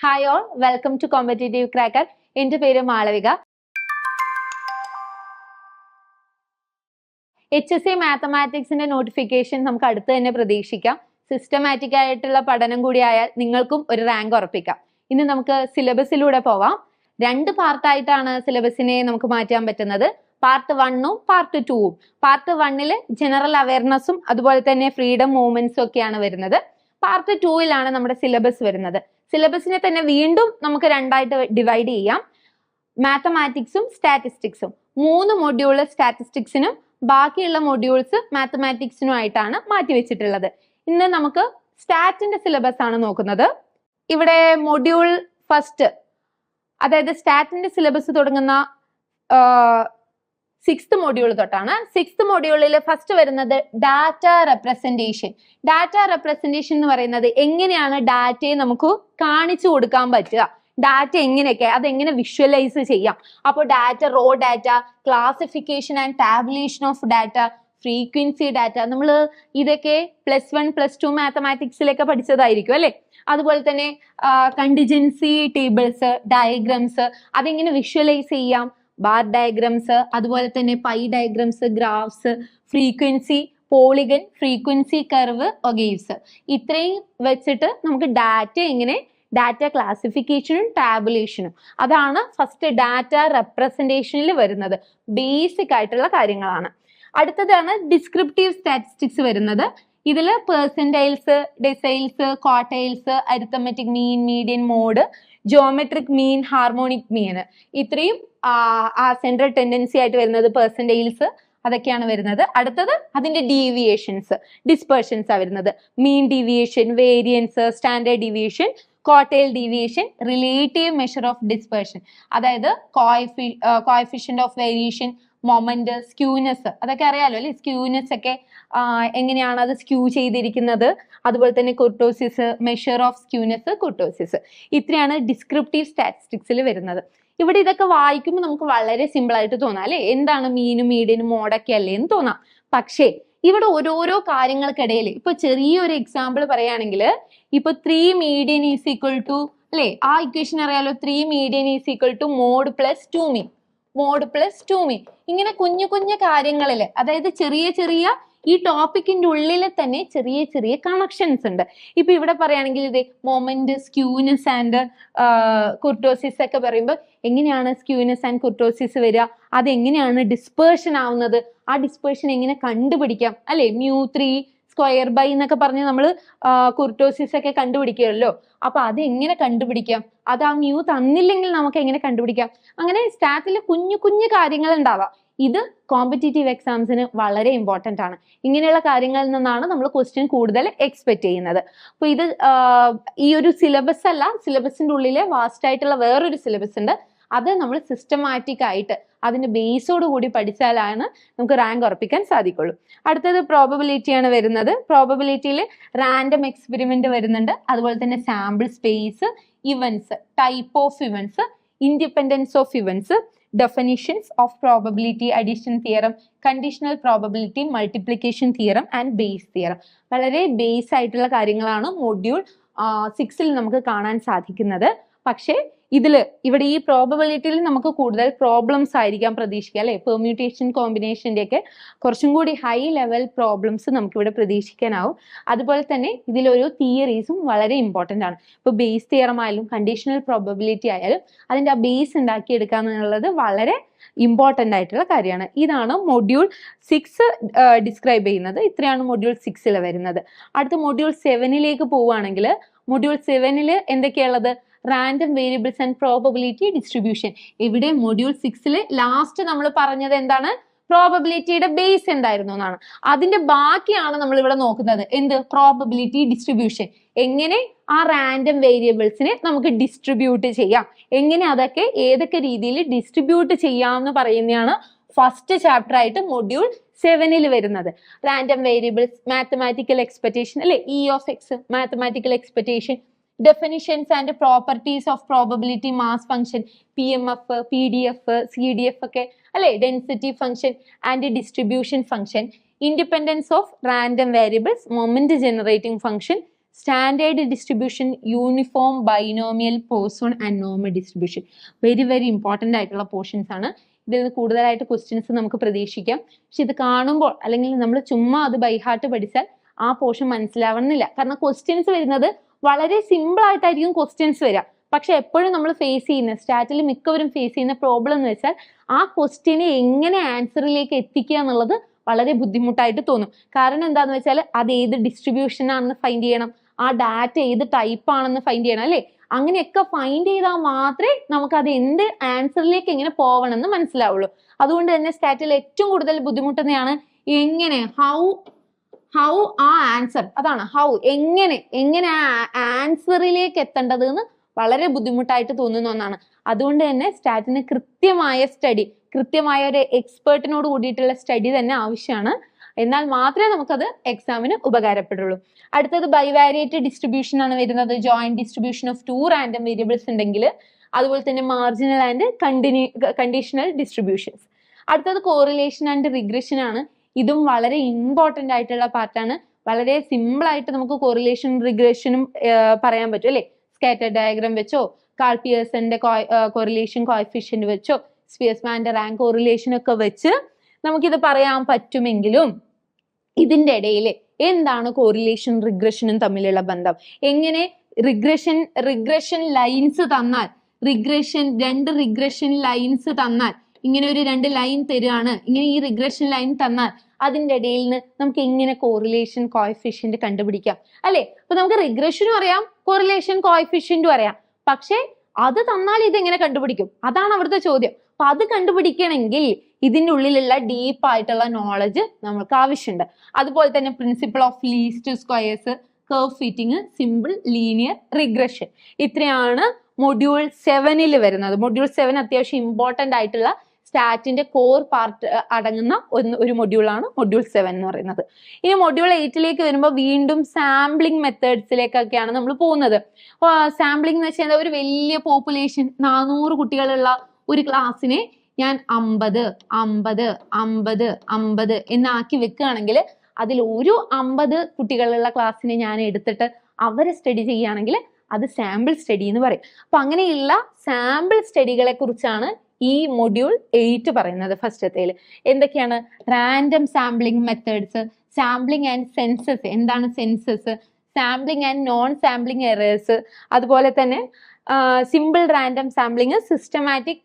Hi all, welcome to Competitive Cracker. എൻ്റെ പേര് Malavika. HSC മാത്തമാറ്റിക്സിന്റെ notification നമുക്ക് അടുത്ത് തന്നെ പ്രതീക്ഷിക്കാം. സിസ്റ്റമാറ്റിക് ആയിട്ടുള്ള പഠനം കൂടി ആയാൽ നിങ്ങൾക്കും ഒരു റാങ്ക് ഉറപ്പിക്കാം. ഇനി നമുക്ക് സിലബസിലൂടെ പോവാം. രണ്ട് പാർട്ടായിട്ടാണ് സിലബസിനെ നമുക്ക് മാറ്റാൻ പറ്റുന്നത്. പാർട്ട് 1ഉം പാർട്ട് 2ഉം. പാർട്ട് 1ൽ ജനറൽ അവയർനെസ്സും അതുപോലെ തന്നെ ഫ്രീഡം മൂവ്മെന്റ്സും ഒക്കെയാണ് വരുന്നത്. പാർട്ട് 2ലാണ് നമ്മുടെ സിലബസ് വരുന്നത്. സിലബസിനെ തന്നെ വീണ്ടും നമുക്ക് രണ്ടായിട്ട് ഡിവൈഡ് ചെയ്യാം. മാത്തമാറ്റിക്സും സ്റ്റാറ്റിസ്റ്റിക്സും. 3 മൊഡ്യൂള് സ്റ്റാറ്റിസ്റ്റിക്സിനും ബാക്കിയുള്ള മൊഡ്യൂൾസ് മാത്തമാറ്റിക്സിനും ആയിട്ടാണ് മാറ്റിവെച്ചിട്ടുള്ളത്. ഇന്ന് നമുക്ക് സ്റ്റാറ്റിന്റെ സിലബസ് ആണ് നോക്കുന്നത്. ഇവിടെ മൊഡ്യൂൾ ഫസ്റ്റ്, അതായത് സ്റ്റാറ്റിന്റെ സിലബസ് തുടങ്ങുന്ന 6th മൊഡ്യൂൾ തൊട്ടാണ്. 6th മൊഡ്യൂളിൽ ഫസ്റ്റ് വരുന്നത് ഡാറ്റ റെപ്രസെന്റേഷൻ. ഡാറ്റ റെപ്രസെന്റേഷൻ എന്ന് പറയുന്നത് എങ്ങനെയാണ് ഡാറ്റയെ നമുക്ക് കാണിച്ചു കൊടുക്കാൻ പറ്റുക, ഡാറ്റ എങ്ങനെയൊക്കെ അതെങ്ങനെ വിഷ്വലൈസ് ചെയ്യാം. അപ്പോൾ data, raw data, classification and tabulation of data, frequency data, നമ്മൾ ഇതൊക്കെ +1 +2 മാത്തമാറ്റിക്സിലൊക്കെ പഠിച്ചതായിരിക്കും അല്ലെ. അതുപോലെ തന്നെ കണ്ടിജൻസി ടേബിൾസ്, ഡയഗ്രാംസ്, അതെങ്ങനെ വിഷ്വലൈസ് ചെയ്യാം, ബാർ ഡയഗ്രാംസ്, അതുപോലെ തന്നെ pie diagrams, graphs, frequency, polygon, frequency curve, ogives, ഇത്രയും വെച്ചിട്ട് നമുക്ക് ഡാറ്റ എങ്ങനെ, ഡാറ്റ ക്ലാസിഫിക്കേഷനും ടാബുലേഷനും, അതാണ് ഫസ്റ്റ് ഡാറ്റ റെപ്രസെന്റേഷനിൽ വരുന്നത്. ബേസിക് ആയിട്ടുള്ള കാര്യങ്ങളാണ്. അടുത്തതാണ് ഡിസ്ക്രിപ്റ്റീവ് സ്റ്റാറ്റിസ്റ്റിക്സ് വരുന്നത്. ഇതിൽ percentiles, deciles, quartiles, arithmetic mean, median mode, geometric mean, harmonic mean, ഇത്രയും ആ സെൻട്രൽ ടെൻഡൻസി ആയിട്ട് വരുന്നത് പെർസെന്റൈൽസ്, അതൊക്കെയാണ് വരുന്നത്. അടുത്തത് അതിന്റെ ഡീവിയേഷൻസ്, ഡിസ്പെർഷൻസ് ആ വരുന്നത്. Mean deviation, variance, standard deviation, quartile deviation, relative measure of dispersion, അതായത് coefficient of variation, moment, skewness, അതൊക്കെ അറിയാലോ അല്ലെ. സ്ക്യൂനെസ് ഒക്കെ എങ്ങനെയാണ് അത് സ്ക്യൂ ചെയ്തിരിക്കുന്നത്, അതുപോലെ തന്നെ കുർട്ടോസിസ്, മെഷർ ഓഫ് സ്ക്യൂനെസ്, കുർട്ടോസിസ്, ഇത്രയാണ് ഡിസ്ക്രിപ്റ്റീവ് സ്റ്റാറ്റിസ്റ്റിക്സിൽ വരുന്നത്. ഇവിടെ ഇതൊക്കെ വായിക്കുമ്പോൾ നമുക്ക് വളരെ സിമ്പിൾ ആയിട്ട് തോന്നാം അല്ലെ, എന്താണ് മീനും മീഡിയനും മോഡൊക്കെ അല്ലേ എന്ന് തോന്നാം. പക്ഷേ ഇവിടെ ഓരോരോ കാര്യങ്ങൾക്കിടയിൽ ഇപ്പൊ ചെറിയൊരു എക്സാമ്പിൾ പറയുകയാണെങ്കിൽ, ഇപ്പൊ 3 മീഡിയൻ ഈസ് ഈക്വൽ ടു അല്ലെ, ആ ഇക്വേഷൻ അറിയാലോ, 3 median is equal to mode plus 2 mean, mode plus 2 mean, ഇങ്ങനെ കുഞ്ഞു കുഞ്ഞു കാര്യങ്ങളിൽ, അതായത് ചെറിയ ചെറിയ ഈ ടോപ്പിക്കിന്റെ ഉള്ളിൽ തന്നെ ചെറിയ ചെറിയ കണക്ഷൻസ് ഉണ്ട്. ഇപ്പൊ ഇവിടെ പറയുകയാണെങ്കിൽ ഇത് മൊമെന്റ്, സ്ക്യൂനെസ് ആൻഡ് കുർട്ടോസിസ് ഒക്കെ പറയുമ്പോൾ എങ്ങനെയാണ് സ്ക്യൂനെസ് ആൻഡ് കുർട്ടോസിസ് വരിക, അതെങ്ങനെയാണ് ഡിസ്പേർഷൻ ആവുന്നത്, ആ ഡിസ്പേർഷൻ എങ്ങനെ കണ്ടുപിടിക്കാം അല്ലെ. μ3 സ്ക്വയർ ബൈ എന്നൊക്കെ പറഞ്ഞ് നമ്മൾ കുർട്ടോസിസ് ഒക്കെ കണ്ടുപിടിക്കുമല്ലോ. അപ്പൊ അത് എങ്ങനെ കണ്ടുപിടിക്കാം, അത് ആ മ്യൂ തന്നില്ലെങ്കിൽ നമുക്ക് എങ്ങനെ കണ്ടുപിടിക്കാം. അങ്ങനെ സ്റ്റാറ്റിൽ കുഞ്ഞു കുഞ്ഞു കാര്യങ്ങൾ ഉണ്ടാവാം. ഇത് കോമ്പറ്റീറ്റീവ് എക്സാംസിന് വളരെ ഇമ്പോർട്ടൻ്റ് ആണ്. ഇങ്ങനെയുള്ള കാര്യങ്ങളിൽ നിന്നാണ് നമ്മൾ ക്വസ്റ്റ്യൻ കൂടുതൽ എക്സ്പെക്ട് ചെയ്യുന്നത്. അപ്പൊ ഇത് ഈ ഒരു സിലബസ് അല്ല, സിലബസിന്റെ ഉള്ളിലെ വാസ്റ്റ് ആയിട്ടുള്ള വേറൊരു സിലബസ് ഉണ്ട്. അത് നമ്മൾ സിസ്റ്റമാറ്റിക് ആയിട്ട് അതിന്റെ ബേസോട് കൂടി പഠിച്ചാലാണ് നമുക്ക് റാങ്ക് ഉറപ്പിക്കാൻ സാധിക്കുള്ളൂ. അടുത്തത് പ്രോബബിലിറ്റി ആണ് വരുന്നത്. പ്രോബബിലിറ്റിയിൽ റാൻഡം എക്സ്പെരിമെന്റ് വരുന്നുണ്ട്, അതുപോലെ തന്നെ sample space, events, type of events, independence of events, definitions of probability, addition theorem, conditional probability, multiplication theorem and Bayes theorem. വളരെ ബേസ് ആയിട്ടുള്ള കാര്യങ്ങളാണ് മൊഡ്യൂൾ 6ൽ നമുക്ക് കാണാൻ സാധിക്കുന്നത്. പക്ഷേ ഇവിടെ ഈ പ്രോബബിലിറ്റിയിൽ നമുക്ക് കൂടുതൽ പ്രോബ്ലംസ് ആയിരിക്കാം പ്രതീക്ഷിക്കുക അല്ലെ. പെർമ്യൂട്ടേഷൻ, കോമ്പിനേഷന്റെ ഒക്കെ കുറച്ചും കൂടി ഹൈ ലെവൽ പ്രോബ്ലംസ് നമുക്കിവിടെ പ്രതീക്ഷിക്കാനാവും. അതുപോലെ തന്നെ ഇതിലൊരു തിയറീസും വളരെ ഇമ്പോർട്ടൻ്റ് ആണ്. ഇപ്പൊ ബേസ് തിയറം ആയാലും കണ്ടീഷണൽ പ്രോബബിലിറ്റി ആയാലും അതിന്റെ ആ ബേസ് ഉണ്ടാക്കിയെടുക്കുക എന്നുള്ളത് വളരെ ഇമ്പോർട്ടൻ്റ് ആയിട്ടുള്ള കാര്യമാണ്. ഇതാണ് മൊഡ്യൂൾ 6 ഡിസ്ക്രൈബ് ചെയ്യുന്നത്. ഇത്രയാണ് മൊഡ്യൂൾ 6ൽ വരുന്നത്. അടുത്ത മൊഡ്യൂൾ 7ലേക്ക് പോവുകയാണെങ്കിൽ, മൊഡ്യൂൾ 7ൽ എന്തൊക്കെയുള്ളത്, random variables and probability distribution. ഇവിടെ മൊഡ്യൂൾ 6ൽ ലാസ്റ്റ് നമ്മൾ പറഞ്ഞത് എന്താണ്, പ്രോബബിലിറ്റിയുടെ ബേസ് എന്തായിരുന്നു എന്നാണ്. അതിന്റെ ബാക്കിയാണ് നമ്മൾ ഇവിടെ നോക്കുന്നത്. എന്ത്, പ്രോബബിലിറ്റി ഡിസ്ട്രിബ്യൂഷൻ, എങ്ങനെ ആ റാൻഡം വേരിയബിൾസിനെ നമുക്ക് ഡിസ്ട്രിബ്യൂട്ട് ചെയ്യാം, എങ്ങനെ അതൊക്കെ ഏതൊക്കെ രീതിയിൽ ഡിസ്ട്രിബ്യൂട്ട് ചെയ്യാം എന്ന് പറയുന്നതാണ് ഫസ്റ്റ് ചാപ്റ്റർ ആയിട്ട് മൊഡ്യൂൾ 7ൽ വരുന്നത്. റാൻഡം വേരിയബിൾസ്, മാത്തമാറ്റിക്കൽ എക്സ്പെക്ടേഷൻ അല്ലെ, E(x), mathematical expectation, definitions and properties of probability mass function, PMF, PDF, CDF ഒക്കെ അല്ലെ, density function and distribution function, independence of random variables, moment generating function, standard distribution, uniform binomial Poisson and normal distribution. Very very important ആയിട്ടുള്ള portions ആണ്. ഇതിൽ നിന്ന് കൂടുതലായിട്ട് questions നമുക്ക് പ്രതീക്ഷിക്കാം. പക്ഷെ ഇത് കാണുമ്പോൾ അല്ലെങ്കിൽ നമ്മൾ ചുമ്മാ അത് ബൈഹാർട്ട് പഠിച്ചാൽ ആ പോർഷൻ മനസ്സിലാവണമെന്നില്ല. കാരണം ക്വസ്റ്റ്യൻസ് വരുന്നത് വളരെ സിമ്പിൾ ആയിട്ടായിരിക്കും ക്വസ്റ്റ്യൻസ് വരിക. പക്ഷെ എപ്പോഴും നമ്മൾ ഫേസ് ചെയ്യുന്ന, സ്റ്റാറ്റിൽ മിക്കവരും ഫേസ് ചെയ്യുന്ന പ്രോബ്ലം എന്ന് വെച്ചാൽ ആ ക്വസ്റ്റ്യനെ എങ്ങനെ ആൻസറിലേക്ക് എത്തിക്കുക എന്നുള്ളത് വളരെ ബുദ്ധിമുട്ടായിട്ട് തോന്നും. കാരണം എന്താണെന്ന് വെച്ചാൽ അത് ഏത് ഡിസ്ട്രിബ്യൂഷൻ ആണെന്ന് ഫൈൻഡ് ചെയ്യണം, ആ ഡാറ്റ ഏത് ടൈപ്പ് ആണെന്ന് ഫൈൻഡ് ചെയ്യണം അല്ലേ. അങ്ങനെയൊക്കെ ഫൈൻഡ് ചെയ്താൽ മാത്രമേ നമുക്ക് അത് എന്ത് ആൻസറിലേക്ക് എങ്ങനെ പോകണം എന്ന് മനസ്സിലാവുള്ളൂ. അതുകൊണ്ട് തന്നെ സ്റ്റാറ്റിൽ ഏറ്റവും കൂടുതൽ ബുദ്ധിമുട്ടുന്നതാണ് എങ്ങനെ, ഹൗ ആ ആൻസർ, അതാണ് ഹൗ, എങ്ങനെ ആ ആൻസറിലേക്ക് എത്തേണ്ടത് എന്ന് വളരെ ബുദ്ധിമുട്ടായിട്ട് തോന്നുന്ന ഒന്നാണ്. അതുകൊണ്ട് തന്നെ സ്റ്റാറ്റിന് കൃത്യമായ സ്റ്റഡി, കൃത്യമായ ഒരു എക്സ്പേർട്ടിനോട് കൂടിയിട്ടുള്ള സ്റ്റഡി തന്നെ ആവശ്യമാണ്. എന്നാൽ മാത്രമേ നമുക്കത് എക്സാമിന് ഉപകാരപ്പെടുള്ളൂ. അടുത്തത് ബൈവാരിയേറ്റ് ഡിസ്ട്രിബ്യൂഷൻ ആണ് വരുന്നത്. Joint distribution of 2 random variables ഉണ്ടെങ്കിൽ, അതുപോലെ തന്നെ മാർജിനൽ ആൻഡ് കണ്ടീഷണൽ ഡിസ്ട്രിബ്യൂഷൻസ്. അടുത്തത് കോറിലേഷൻ ആൻഡ് റിഗ്രഷൻ ആണ്. ഇതും വളരെ ഇമ്പോർട്ടൻ്റ് ആയിട്ടുള്ള പാർട്ടാണ്. വളരെ സിമ്പിൾ ആയിട്ട് നമുക്ക് കോറിലേഷൻ റിഗ്രഷനും പറയാൻ പറ്റും അല്ലേ. സ്കാറ്റർ ഡയഗ്രാം വെച്ചോ, കാൾ പിയേഴ്സന്റെ കോറിലേഷൻ കോഎഫിഷ്യന്റ് വെച്ചോ, സ്പിയർമാന്റെ റാങ്ക് കോറിലേഷൻ ഒക്കെ വെച്ച് നമുക്കിത് പറയാൻ പറ്റുമെങ്കിലും ഇതിന്റെ ഇടയിൽ എന്താണ് കോറിലേഷൻ റിഗ്രഷനും തമ്മിലുള്ള ബന്ധം, എങ്ങനെ റിഗ്രഷൻ ലൈൻസ് തന്നാൽ, രണ്ട് റിഗ്രഷൻ ലൈൻസ് തന്നാൽ, ഇങ്ങനെ ഒരു 2 ലൈൻ തരുകയാണ്, ഇങ്ങനെ ഈ റിഗ്രഷൻ ലൈൻ തന്നാൽ അതിന്റെ ഇടയിൽ നിന്ന് നമുക്ക് എങ്ങനെ കോറിലേഷൻ കോഎഫിഷ്യന്റ് കണ്ടുപിടിക്കാം അല്ലെ. അപ്പൊ നമുക്ക് റിഗ്രഷനും അറിയാം, കോറിലേഷൻ കോഎഫിഷ്യന്റും അറിയാം. പക്ഷെ അത് തന്നാൽ ഇത് എങ്ങനെ കണ്ടുപിടിക്കും, അതാണ് അവിടുത്തെ ചോദ്യം. അപ്പൊ അത് കണ്ടുപിടിക്കണമെങ്കിൽ ഇതിന്റെ ഉള്ളിലുള്ള ഡീപ്പ് ആയിട്ടുള്ള നോളജ് നമുക്ക് ആവശ്യമുണ്ട്. അതുപോലെ തന്നെ principle of least squares, curve fitting, simple linear regression, ഇത്രയാണ് മൊഡ്യൂൾ 7 വരുന്നത്. മൊഡ്യൂൾ 7 അത്യാവശ്യം ഇമ്പോർട്ടൻ്റ് ആയിട്ടുള്ള സ്റ്റാറ്റിന്റെ കോർ പാർട്ട് അടങ്ങുന്ന ഒരു മൊഡ്യൂളാണ് മൊഡ്യൂൾ 7 എന്ന് പറയുന്നത്. ഇനി മൊഡ്യൂൾ 8 വരുമ്പോൾ വീണ്ടും സാമ്പിളിംഗ് മെത്തേഡ്സിലേക്കൊക്കെയാണ് നമ്മൾ പോകുന്നത്. സാമ്പിളിംഗ് എന്ന് വെച്ചാൽ ഒരു വലിയ പോപ്പുലേഷൻ 400 കുട്ടികളുള്ള ഒരു ക്ലാസ്സിനെ ഞാൻ 50 50 50 50 എന്നാക്കി വെക്കുകയാണെങ്കിൽ അതിൽ ഒരു 50 കുട്ടികളുള്ള ക്ലാസ്സിനെ ഞാൻ എടുത്തിട്ട് അവരെ സ്റ്റഡി ചെയ്യുകയാണെങ്കിൽ അത് സാമ്പിൾ സ്റ്റഡി എന്ന് പറയും. അപ്പൊ അങ്ങനെയുള്ള സാമ്പിൾ സ്റ്റഡികളെ കുറിച്ചാണ് ഈ മൊഡ്യൂൾ 8 പറയുന്നത്. ഫസ്റ്റത്തേൽ എന്തൊക്കെയാണ്? Random sampling methods, sampling and census, എന്താണ് census, sampling and non sampling errors, അതുപോലെ തന്നെ simple random sampling, systematic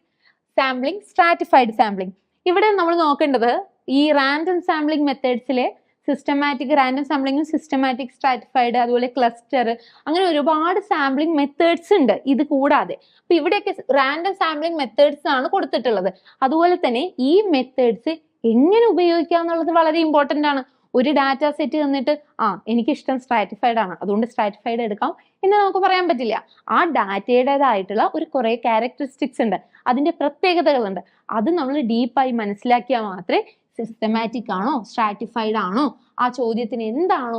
sampling, stratified sampling. ഇവിടെ നമ്മൾ നോക്കേണ്ടത് ഈ റാൻഡം സാമ്പിളിംഗ് മെത്തേഡ്സിലെ സിസ്റ്റമാറ്റിക് റാൻഡം സാമ്പിളിംഗും സിസ്റ്റമാറ്റിക് സ്ട്രാറ്റിഫൈഡ്, അതുപോലെ ക്ലസ്റ്റർ, അങ്ങനെ ഒരുപാട് സാമ്പിളിംഗ് മെത്തേഡ്സ് ഉണ്ട് ഇത് കൂടാതെ. അപ്പൊ ഇവിടെയൊക്കെ റാൻഡം സാമ്പിളിംഗ് മെത്തേഡ്സ് ആണ് കൊടുത്തിട്ടുള്ളത്. അതുപോലെ തന്നെ ഈ മെത്തേഡ്സ് എങ്ങനെ ഉപയോഗിക്കുക എന്നുള്ളത് വളരെ ഇമ്പോർട്ടൻ്റ് ആണ്. ഒരു ഡാറ്റ സെറ്റ് തന്നിട്ട് എനിക്കിഷ്ടം സ്ട്രാറ്റിഫൈഡ് ആണ് അതുകൊണ്ട് സ്ട്രാറ്റിഫൈഡ് എടുക്കാം എന്ന് നമുക്ക് പറയാൻ പറ്റില്ല. ആ ഡാറ്റയുടേതായിട്ടുള്ള ഒരു കുറെ ക്യാരക്ടറിസ്റ്റിക്സ് ഉണ്ട്, അതിന്റെ പ്രത്യേകതകളുണ്ട്. അത് നമ്മൾ ഡീപ്പായി മനസ്സിലാക്കിയാൽ മാത്രമേ സിസ്റ്റമാറ്റിക് ആണോ സ്ട്രാറ്റിഫൈഡ് ആണോ, ആ ചോദ്യത്തിന് എന്താണോ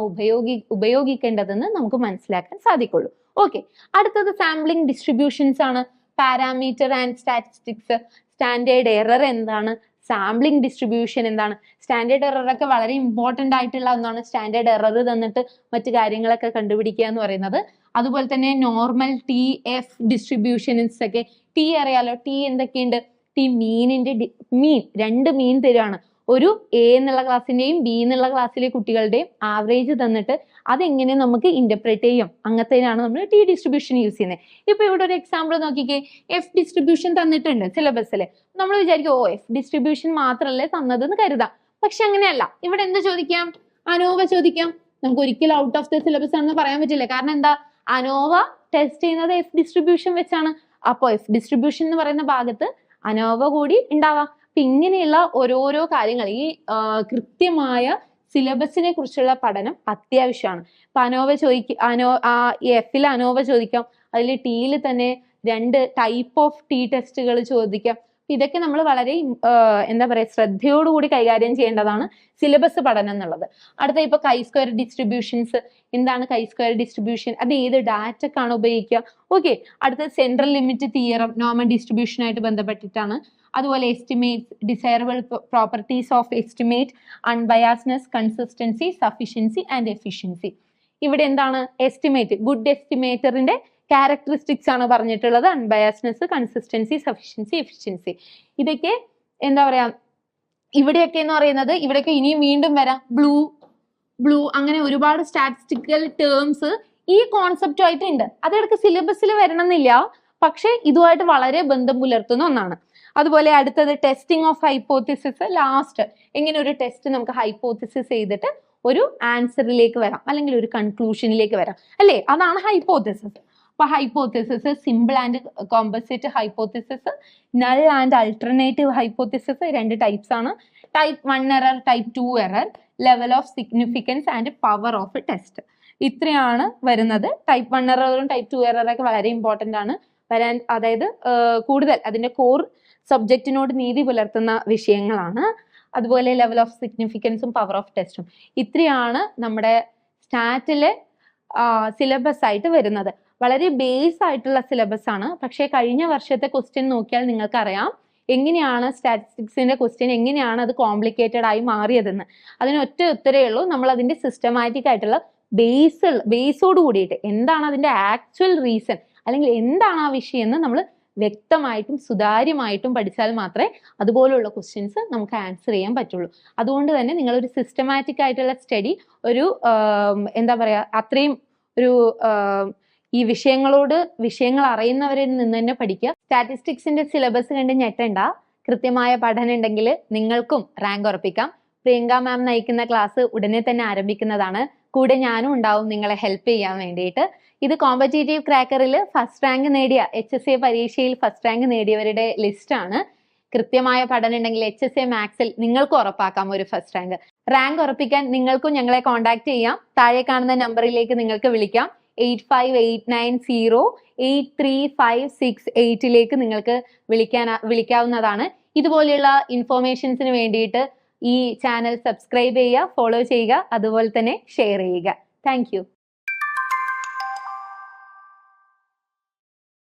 ഉപയോഗിക്കേണ്ടതെന്ന് നമുക്ക് മനസ്സിലാക്കാൻ സാധിക്കുള്ളൂ. ഓക്കെ, അടുത്തത് സാമ്പിളിംഗ് ഡിസ്ട്രിബ്യൂഷൻസ് ആണ്. Parameter and statistics, standard error എന്താണ്, സാമ്പിളിംഗ് ഡിസ്ട്രിബ്യൂഷൻ എന്താണ്. സ്റ്റാൻഡേർഡ് എറർ ഒക്കെ വളരെ ഇമ്പോർട്ടൻ്റ് ആയിട്ടുള്ള ഒന്നാണ്. സ്റ്റാൻഡേർഡ് എറർ തന്നിട്ട് മറ്റു കാര്യങ്ങളൊക്കെ കണ്ടുപിടിക്കുക എന്ന് പറയുന്നത്. അതുപോലെ തന്നെ നോർമൽ, ടി, എഫ് ഡിസ്ട്രിബ്യൂഷൻസ് ഒക്കെ. ടി അറിയാലോ, ടി എന്തൊക്കെയുണ്ട്? ടി മീനിന്റെ മീൻ, 2 മീൻ തരുവാണ്. ഒരു എ എന്നുള്ള ക്ലാസ്സിന്റെയും ബി എന്നുള്ള ക്ലാസ്സിലെ കുട്ടികളുടെയും ആവറേജ് തന്നിട്ട് അതെങ്ങനെ നമുക്ക് ഇന്റർപ്രറ്റ് ചെയ്യാം, അങ്ങനത്തേനാണ് നമ്മൾ ടി ഡിസ്ട്രിബ്യൂഷൻ യൂസ് ചെയ്യുന്നത്. ഇപ്പൊ ഇവിടെ ഒരു എക്സാമ്പിൾ നോക്കിക്കേ, എഫ് ഡിസ്ട്രിബ്യൂഷൻ തന്നിട്ടുണ്ട് സിലബസില്. നമ്മൾ വിചാരിക്കും എഫ് ഡിസ്ട്രിബ്യൂഷൻ മാത്രമല്ലേ തന്നതെന്ന് കരുതാം. പക്ഷെ അങ്ങനെയല്ല. ഇവിടെ എന്ത് ചോദിക്കാം? അനോവ ചോദിക്കാം. നമുക്ക് ഒരിക്കലും ഔട്ട് ഓഫ് ദ സിലബസ് ആണെന്ന് പറയാൻ പറ്റില്ല. കാരണം എന്താ? അനോവ ടെസ്റ്റ് ചെയ്യുന്നത് എഫ് ഡിസ്ട്രിബ്യൂഷൻ വെച്ചാണ്. അപ്പോൾ എഫ് ഡിസ്ട്രിബ്യൂഷൻ എന്ന് പറയുന്ന ഭാഗത്ത് അനോവ കൂടി ഉണ്ടാവാം. അപ്പൊ ഇങ്ങനെയുള്ള ഓരോരോ കാര്യങ്ങൾ, ഈ കൃത്യമായ സിലബസിനെ കുറിച്ചുള്ള പഠനം അത്യാവശ്യമാണ്. ഇപ്പൊ അനോവ എഫിൽ അനോവ ചോദിക്കാം, അതിൽ ടിയിൽ തന്നെ 2 ടൈപ്പ് ഓഫ് ടി ടെസ്റ്റുകൾ ചോദിക്കാം. ഇതൊക്കെ നമ്മൾ വളരെ എന്താ പറയുക ശ്രദ്ധയോടുകൂടി കൈകാര്യം ചെയ്യേണ്ടതാണ് സിലബസ് പഠനം എന്നുള്ളത്. അടുത്ത ഇപ്പൊ കൈ സ്ക്വയർ ഡിസ്ട്രിബ്യൂഷൻസ്. എന്താണ് കൈ സ്ക്വയർ ഡിസ്ട്രിബ്യൂഷൻ? അത് ഏത് ഡാറ്റക്കാണ് ഉപയോഗിക്കുക? ഓക്കെ. അടുത്ത central limit theorem, normal distribution ആയിട്ട് ബന്ധപ്പെട്ടിട്ടാണ്. അതുപോലെ estimates, desirable properties of estimate, unbiasedness, consistency, sufficiency and efficiency. ഇവിടെ എന്താണ് എസ്റ്റിമേറ്റ്, ഗുഡ് എസ്റ്റിമേറ്ററിന്റെ ക്യാരക്ടറിസ്റ്റിക്സ് ആണ് പറഞ്ഞിട്ടുള്ളത്. Unbiasedness, consistency, sufficiency, efficiency. ഇതൊക്കെ എന്താ പറയാ, ഇവിടെയൊക്കെ എന്ന് പറയുന്നത്, ഇവിടെയൊക്കെ ഇനിയും വീണ്ടും വരാം. ബ്ലൂ അങ്ങനെ ഒരുപാട് സ്റ്റാറ്റിസ്റ്റിക്കൽ ടേംസ് ഈ കോൺസെപ്റ്റുമായിട്ട് ഉണ്ട്. അതിടക്ക് സിലബസിൽ വരണമെന്നില്ല, പക്ഷെ ഇതുമായിട്ട് വളരെ ബന്ധം പുലർത്തുന്ന ഒന്നാണ്. അതുപോലെ അടുത്തത് ടെസ്റ്റിംഗ് ഓഫ് ഹൈപ്പോത്തിസിസ്. ലാസ്റ്റ് എങ്ങനെ ഒരു ടെസ്റ്റ് നമുക്ക് ഹൈപ്പോത്തിസിസ് ചെയ്തിട്ട് ഒരു ആൻസറിലേക്ക് വരാം, അല്ലെങ്കിൽ ഒരു കൺക്ലൂഷനിലേക്ക് വരാം, അല്ലേ? അതാണ് ഹൈപ്പോത്തിസിസ്. അപ്പൊ hypothesis simple and composite hypothesis, null and alternative hypothesis, 2 types ആണ്. Type 1 error, type 2 error, level of significance and power of test. ഇത്രയാണ് വരുന്നത്. ടൈപ്പ് 1 എററും ടൈപ്പ് 2 എററൊക്കെ വളരെ ഇമ്പോർട്ടന്റ് ആണ് വരാൻ, അതായത് കൂടുതൽ അതിന്റെ കോർ സബ്ജക്റ്റിനോട് നീതി പുലർത്തുന്ന വിഷയങ്ങളാണ്. അതുപോലെ ലെവൽ ഓഫ് സിഗ്നിഫിക്കൻസും പവർ ഓഫ് ടെസ്റ്റും. ഇത്രയാണ് നമ്മുടെ സ്റ്റാറ്റിലെ സിലബസ് ആയിട്ട് വരുന്നത്. വളരെ ബേസ് ആയിട്ടുള്ള സിലബസ് ആണ്. പക്ഷേ കഴിഞ്ഞ വർഷത്തെ ക്വസ്റ്റ്യൻ നോക്കിയാൽ നിങ്ങൾക്ക് അറിയാം എങ്ങനെയാണ് സ്റ്റാറ്റിസ്റ്റിക്സിന്റെ ക്വസ്റ്റ്യൻ എങ്ങനെയാണ് അത് കോംപ്ലിക്കേറ്റഡ് ആയി മാറിയതെന്ന്. അതിന് ഒറ്റ ഉത്തരേ ഉള്ളൂ, നമ്മൾ അതിന്റെ സിസ്റ്റമാറ്റിക് ആയിട്ടുള്ള ബേസോട് കൂടിയിട്ട് എന്താണ് അതിന്റെ ആക്ച്വൽ റീസൺ, അല്ലെങ്കിൽ എന്താണ് ആ വിഷയം എന്ന് നമ്മൾ വ്യക്തമായിട്ടും സുതാര്യമായിട്ടും പഠിച്ചാൽ മാത്രമേ അതുപോലുള്ള ക്വസ്റ്റ്യൻസ് നമുക്ക് ആൻസർ ചെയ്യാൻ പറ്റുള്ളൂ. അതുകൊണ്ട് തന്നെ നിങ്ങളൊരു സിസ്റ്റമാറ്റിക് ആയിട്ടുള്ള സ്റ്റഡി, ഒരു എന്താ പറയാ, അത്രയും ഒരു ഈ വിഷയങ്ങൾ അറിയുന്നവരിൽ നിന്ന് തന്നെ പഠിക്കുക. സ്റ്റാറ്റിസ്റ്റിക്സിന്റെ സിലബസ് കണ്ട് ഞെട്ടണ്ട, കൃത്യമായ പഠനം ഉണ്ടെങ്കിൽ നിങ്ങൾക്കും റാങ്ക് ഉറപ്പിക്കാം. പ്രിയങ്ക മാം നയിക്കുന്ന ക്ലാസ് ഉടനെ തന്നെ ആരംഭിക്കുന്നതാണ്. കൂടെ ഞാനും ഉണ്ടാവും നിങ്ങളെ ഹെൽപ്പ് ചെയ്യാൻ വേണ്ടിയിട്ട്. ഇത് കോമ്പറ്റേറ്റീവ് ക്രാക്കറിൽ ഫസ്റ്റ് റാങ്ക് നേടിയ, HSA പരീക്ഷയിൽ ഫസ്റ്റ് റാങ്ക് നേടിയവരുടെ ലിസ്റ്റ് ആണ്. കൃത്യമായ പഠനം ഉണ്ടെങ്കിൽ HSA മാത്സിൽ നിങ്ങൾക്ക് ഉറപ്പാക്കാം ഒരു ഫസ്റ്റ് റാങ്ക്. റാങ്ക് ഉറപ്പിക്കാൻ നിങ്ങൾക്കും ഞങ്ങളെ കോൺടാക്ട് ചെയ്യാം. താഴെ കാണുന്ന നമ്പറിലേക്ക് നിങ്ങൾക്ക് വിളിക്കാം. 8589083568 നിങ്ങൾക്ക് വിളിക്കാവുന്നതാണ്. ഇതുപോലെയുള്ള ഇൻഫോർമേഷൻസിന് വേണ്ടിയിട്ട് ഈ ചാനൽ സബ്സ്ക്രൈബ് ചെയ്യുക, ഫോളോ ചെയ്യുക, അതുപോലെ തന്നെ ഷെയർ ചെയ്യുക. താങ്ക്